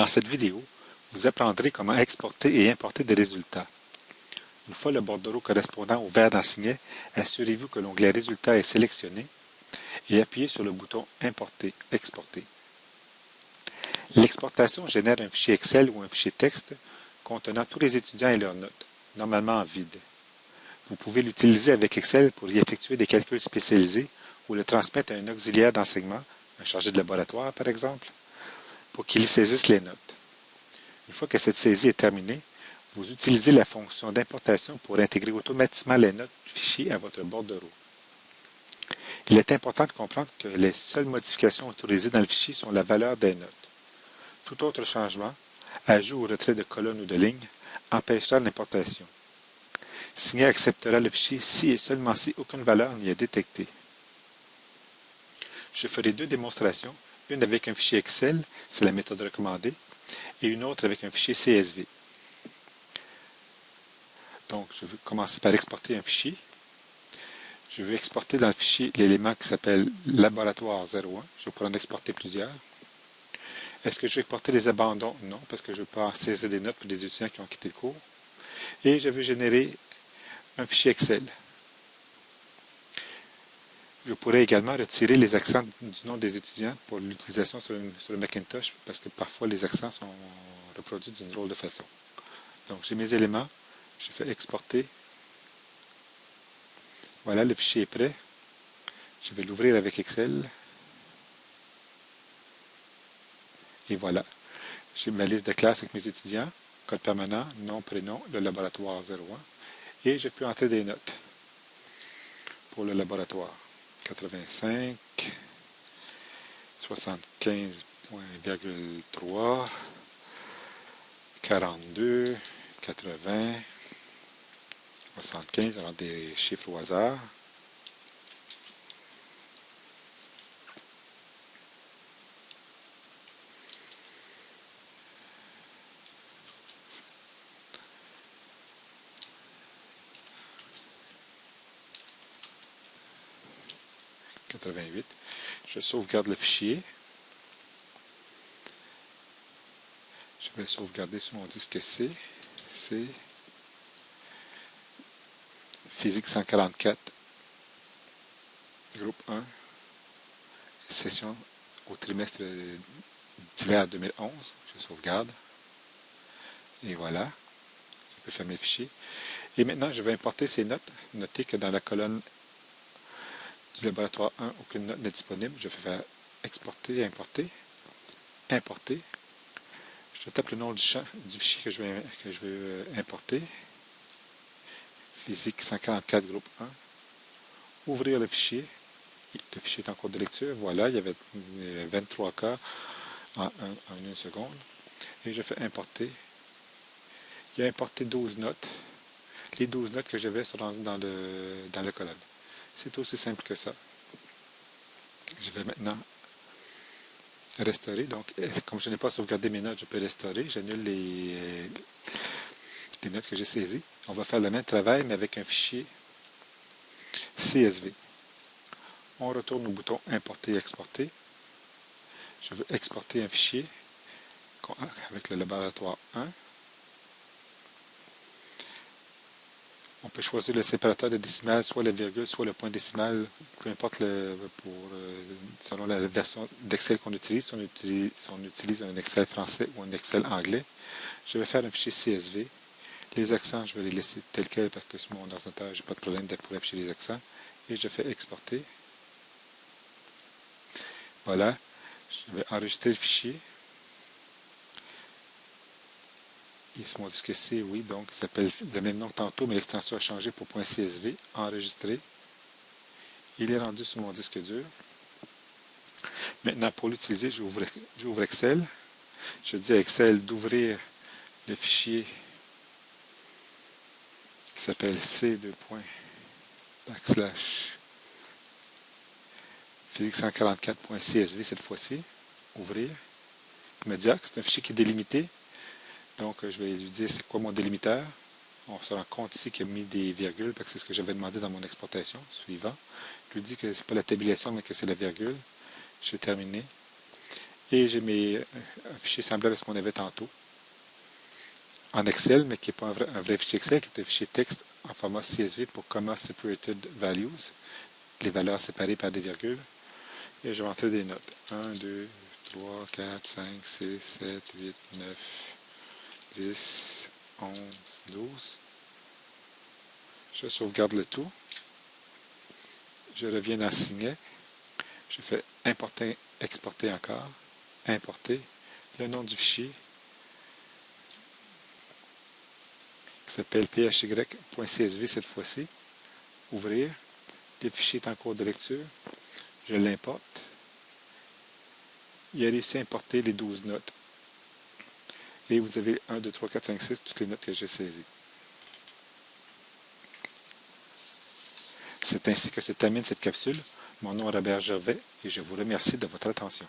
Dans cette vidéo, vous apprendrez comment exporter et importer des résultats. Une fois le bordereau correspondant au vert d'Ansignet, assurez-vous que l'onglet Résultats est sélectionné et appuyez sur le bouton Importer, Exporter. L'exportation génère un fichier Excel ou un fichier texte contenant tous les étudiants et leurs notes, normalement en vide. Vous pouvez l'utiliser avec Excel pour y effectuer des calculs spécialisés ou le transmettre à un auxiliaire d'enseignement, un chargé de laboratoire par exemple, pour qu'il y saisisse les notes. Une fois que cette saisie est terminée, vous utilisez la fonction d'importation pour intégrer automatiquement les notes du fichier à votre bordereau. Il est important de comprendre que les seules modifications autorisées dans le fichier sont la valeur des notes. Tout autre changement, ajout ou retrait de colonnes ou de lignes, empêchera l'importation. Signet acceptera le fichier si et seulement si aucune valeur n'y est détectée. Je ferai deux démonstrations, une avec un fichier Excel, c'est la méthode recommandée, et une autre avec un fichier CSV. Donc, je vais commencer par exporter un fichier. Je vais exporter dans le fichier l'élément qui s'appelle laboratoire 01. Je vais pouvoir en exporter plusieurs. Est-ce que je vais exporter les abandons? Non, parce que je ne veux pas saisir des notes pour des étudiants qui ont quitté le cours. Et je vais générer un fichier Excel. Je pourrais également retirer les accents du nom des étudiants pour l'utilisation sur le Macintosh, parce que parfois les accents sont reproduits d'une drôle de façon. Donc, j'ai mes éléments. Je fais exporter. Voilà, le fichier est prêt. Je vais l'ouvrir avec Excel. Et voilà. J'ai ma liste de classe avec mes étudiants, code permanent, nom, prénom, le laboratoire 01. Et je peux entrer des notes pour le laboratoire. 85, 75,3, 42, 80, 75, alors des chiffres au hasard. Je sauvegarde le fichier. Je vais sauvegarder sur mon disque C. C'est Physique 144, groupe 1, session au trimestre d'hiver 2011. Je sauvegarde. Et voilà. Je peux fermer le fichier. Et maintenant, je vais importer ces notes. Notez que dans la colonne du laboratoire 1, aucune note n'est disponible. Je vais faire exporter, importer, importer. Je tape le nom du champ du fichier que je veux importer. Physique 144, groupe 1. Ouvrir le fichier. Le fichier est en cours de lecture. Voilà, il y avait 23 cas en une seconde. Et je fais importer. Il a importé 12 notes. Les 12 notes que j'avais sont dans la colonne. C'est aussi simple que ça. Je vais maintenant restaurer. Donc, comme je n'ai pas sauvegardé mes notes, je peux restaurer. J'annule les notes que j'ai saisies. On va faire le même travail, mais avec un fichier CSV. On retourne au bouton Importer et Exporter. Je veux exporter un fichier avec le laboratoire 1. On peut choisir le séparateur de décimales, soit la virgule, soit le point décimal, peu importe selon la version d'Excel qu'on utilise, si on utilise un Excel français ou un Excel anglais. Je vais faire un fichier CSV. Les accents, je vais les laisser tels quels parce que sur mon ordinateur, je n'ai pas de problème pour afficher les accents. Et je fais exporter. Voilà. Je vais enregistrer le fichier. Et sur mon disque C, oui, donc il s'appelle le même nom que tantôt, mais l'extension a changé pour .csv, enregistré. Il est rendu sur mon disque dur. Maintenant, pour l'utiliser, j'ouvre Excel. Je dis à Excel d'ouvrir le fichier qui s'appelle C2. Physique 144.csv cette fois-ci. Ouvrir. Il me dit que c'est un fichier qui est délimité. Donc, je vais lui dire c'est quoi mon délimiteur. On se rend compte ici qu'il a mis des virgules, parce que c'est ce que j'avais demandé dans mon exportation. Suivant. Je lui dis que ce n'est pas la tabulation, mais que c'est la virgule. J'ai terminé. Et j'ai mes fichiers semblables à ce qu'on avait tantôt en Excel, mais qui n'est pas un vrai fichier Excel, qui est un fichier texte en format CSV pour Comma Separated Values, les valeurs séparées par des virgules. Et je vais entrer des notes. 1, 2, 3, 4, 5, 6, 7, 8, 9, 10, 11, 12. Je sauvegarde le tout. Je reviens dans Signet. Je fais importer, exporter encore, importer le nom du fichier qui s'appelle phy.csv cette fois-ci. Ouvrir. Le fichier est en cours de lecture. Je l'importe. Il a réussi à importer les 12 notes. Et vous avez 1, 2, 3, 4, 5, 6, toutes les notes que j'ai saisies. C'est ainsi que se termine cette capsule. Mon nom est Robert Gervais et je vous remercie de votre attention.